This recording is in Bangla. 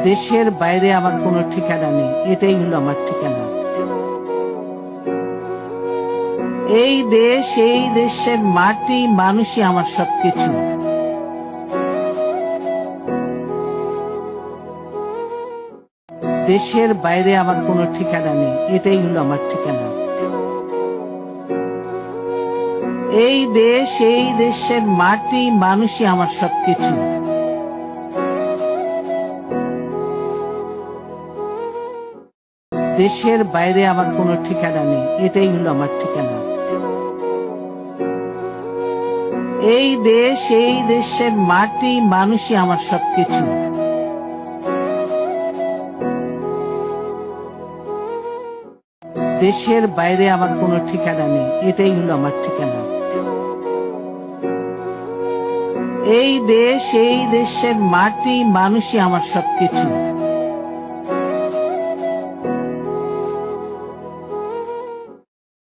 দেশের বাইরে আমার কোনো ঠিকানা নেই, এটাই হলো আমার ঠিকানা। এই দেশ, এই দেশের মাটি, মানুষই আমার সবকিছু। দেশের বাইরে আমার কোনো ঠিকানা নেই, এটাই হলো আমার ঠিকানা। এই দেশ, এই দেশের মাটি, মানুষই আমার সবকিছু। দেশের বাইরে আমার কোনো ঠিকানা নেই, এটাই হলো আমার ঠিকানা। এই দেশ, এই দেশের মাটি, মানুষই আমার সবকিছু। দেশের বাইরে আমার কোনো ঠিকানা নেই, এটাই হলো আমার ঠিকানা। এই দেশ, এই দেশের মাটি, মানুষই আমার সবকিছু।